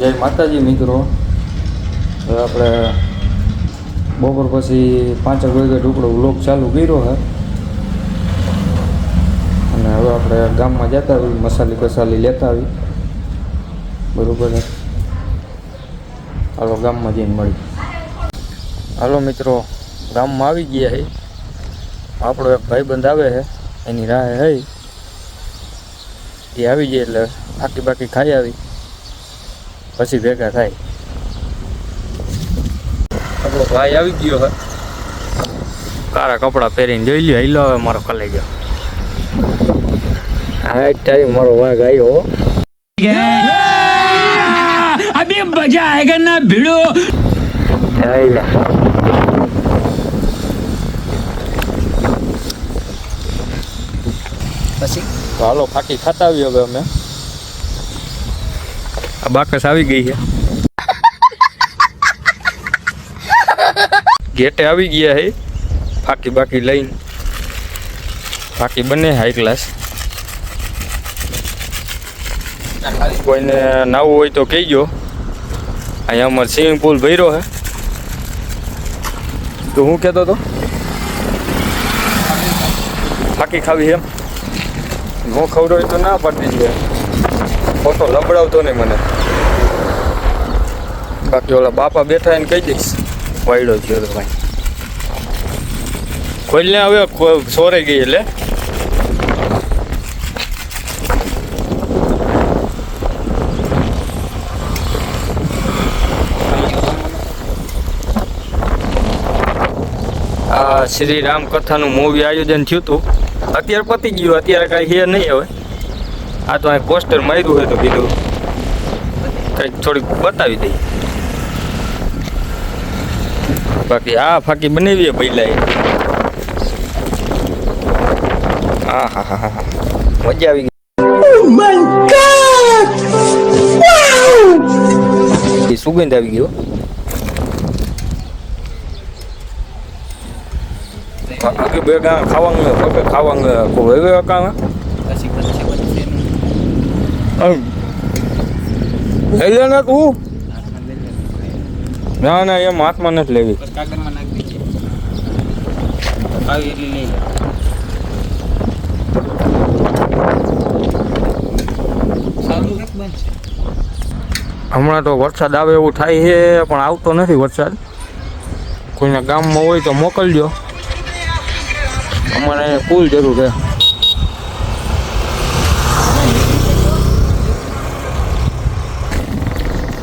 જય માતાજી મિત્રો। હવે આપણે બપોર પછી 5 વાગે ટુકડો વ્લોગ ચાલુ કર્યો છે અને હવે આપણે ગામમાં જતા આવી મસાલી કસાલી લેતા આવી બરોબર છે। હાલો ગામમાં જઈને મળી। હાલો મિત્રો ગામમાં આવી ગયા છે। આપણો એક ભાઈબંધ આવે છે એની રાહે હે એ આવી જાય એટલે આખી બાકી ખાઈ આવી પછી ભેગા થાય। આપણો ભાઈ આવી ગયો છે કાળા કપડાં પહેરીને જોઈ લ્યો હિલો હવે મારો કલેજો હા ટાઈમ મારો વાઘ આવ્યો अभी मजा आएगा ना भिड़ो। પછી તો હાલો ફાકી ખાતા આવી હવે અમે આ બાકસ આવી ગઈ છે ગેટે આવી ગયા છે ફાકી બાકી લઈને ફાકી બને હાઈ ક્લાસ કોઈને નાવું હોય તો કહેજો અહીંયા અમારે સ્વિમિંગ પુલ ભર્યો છે તો હું કહેતો હતો ફાકી ખાવી એમ નો ખબર હોય તો ના પાડી દે ફોટો લબડાવતો નહીં મને બાકી ઓલા બાપા બેઠા એને કહી દઈશ વાયડો થયો તો ભાઈ કોઈને હવે સોરે ગઈ એટલે આ શ્રી રામ કથાનું મૂવી આયોજન થયું હતું અત્યારે પતી ગયું અત્યારે કાંઈ હે નહીં હવે આ તો અહીં પોસ્ટર માર્યું હોય તો કીધું કંઈક થોડીક બતાવી દઈએ બાકી આ ફાકી બનાવીએ પહેલાં હા હા હા હા મજા આવી ગઈ સુગંધ આવી ગયો આગે બેગા ખાવાનું ફકે ખાવાનું કો હવે કામ એટલે ના તું ના ના એમ હાથમાં નથી લેવી કાગળમાં નાખી દીધી આવી એટલી લઈ સારું એક બનશે હમણાં તો વરસાદ આવે એવું થાય છે પણ આવતો નથી વરસાદ કોઈના ગામમાં હોય તો મોકલજો અમારે ફૂલ જરૂર છે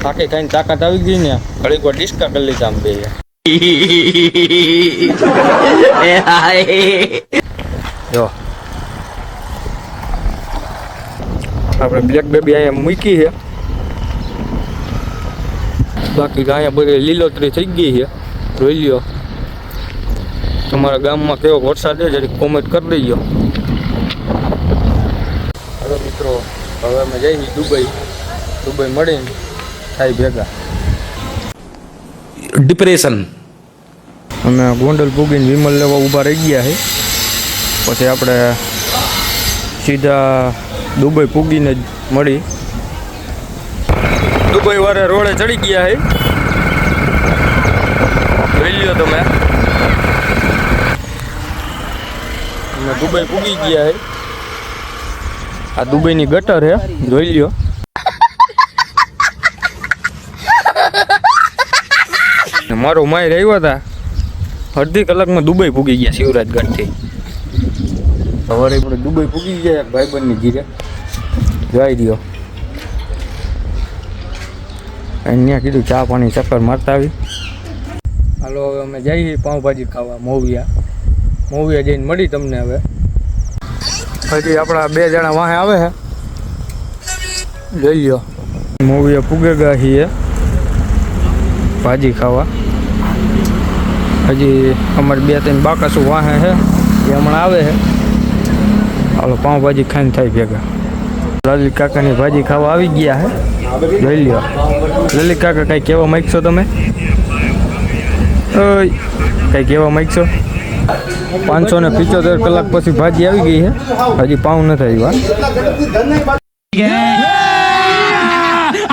બાકી કઈ તાકાત આવી ગઈ ને ઘડીક વાર ડિસ્કા કરી લીધા આમ બે જો આપણે બ્લેક બેબી અહીંયા મૂકી છે બાકી અહીંયા બધી લીલોતરી થઈ ગઈ છે જોઈ લ્યો તમારા ગામમાં કેવો વરસાદ છે જરી કોમેન્ટ કરી દેજો। હવે મિત્રો હવે અમે જઈએ દુબઈ મળીને થાય ભેગા डिप्रेशन અમે ગોંડલ પૂગીને વિમલ લેવા ઊભા રહી ગયા છે પછી આપણે સીધા દુબઈ પૂગીને જ મળી દુબઈ વાળા રોડે ચડી ગયા છે જોઈ લ્યો તમે અમે દુબઈ પૂગી ગયા છે આ દુબઈની ગટર છે જોઈ લ્યો મારો માય આવ્યા હતા અડધી કલાકમાં દુબઈ પૂગી ગયા શિવરાજગઢથી સવારે આપણે દુબઈ પૂગી ગયા ભાઈબંધની ઘીરે જોઈ દો અહીંયા કીધું ચા પાણી ચક્કર મારતા આવી હાલો હવે અમે જઈએ પાઉંભાજી ખાવા મોવિયા જઈને મળી તમને હવે હજી આપણા 2 જણા વાહે આવે છે જોઈ લો મોવિયા પૂગે ગયા છીએ ભાજી ખાવા હજી અમારે 2-3 બાકસું વાહે છે એ હમણાં આવે છે હાલો પાઉંભાજી ખાઈને થાય ભેગા લલિત કાકાની ભાજી ખાવા આવી ગયા છે જોઈ લ્યો લલિત કાકા કંઈ કહેવા માંગશો તમે ઓય કંઈ કહેવા માંગશો 575 કલાક પછી ભાજી આવી ગઈ છે હજી પાઉં નથી આવ્યા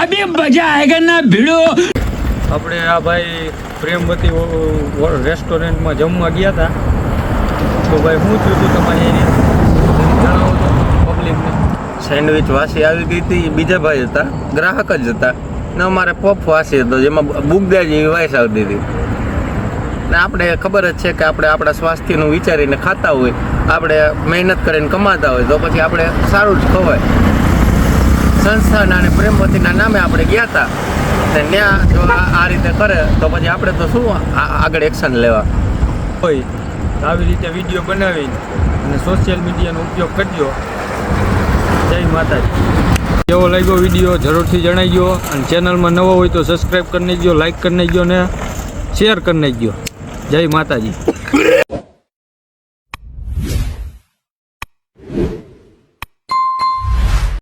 अभी मजा आएगा ना भिड़ो. આપણે આ ભાઈ પ્રેમવતી રેસ્ટોરન્ટમાં જમવા ગયા હતા. તો ભાઈ શું થયું હતું તમારે એની જણાવો તો પબ્લિકને. સેન્ડવિચ વાસી આવી ગઈ હતી. બીજા ભાઈ હતા, ગ્રાહક જ હતા ને અમારે પફ વાસી હતો જેમાં બુગદાજી વાઈસ આવતી હતી. ને આપણે ખબર જ છે કે આપણે આપણા સ્વાસ્થ્યનું વિચારીને ખાતા હોય, આપણે મહેનત કરીને કમાતા હોય તો પછી આપણે સારું જ ખવાય. સંસ્થાના અને પ્રેમવતીના નામે આપણે ગયા હતા ને ત્યાં જો આ રીતે કરે તો પછી આપણે તો શું આગળ એક્શન લેવા હોય આવી રીતે વિડીયો બનાવીને અને સોશિયલ મીડિયાનો ઉપયોગ કરજો. જય માતાજી. કેવો લાગ્યો વિડીયો જરૂરથી જણાવજો અને ચેનલમાં નવો હોય તો સબસ્ક્રાઈબ કરી નાખજો, લાઈક કરી નાખજો ને શેર કરી નાખજો. જય માતાજી.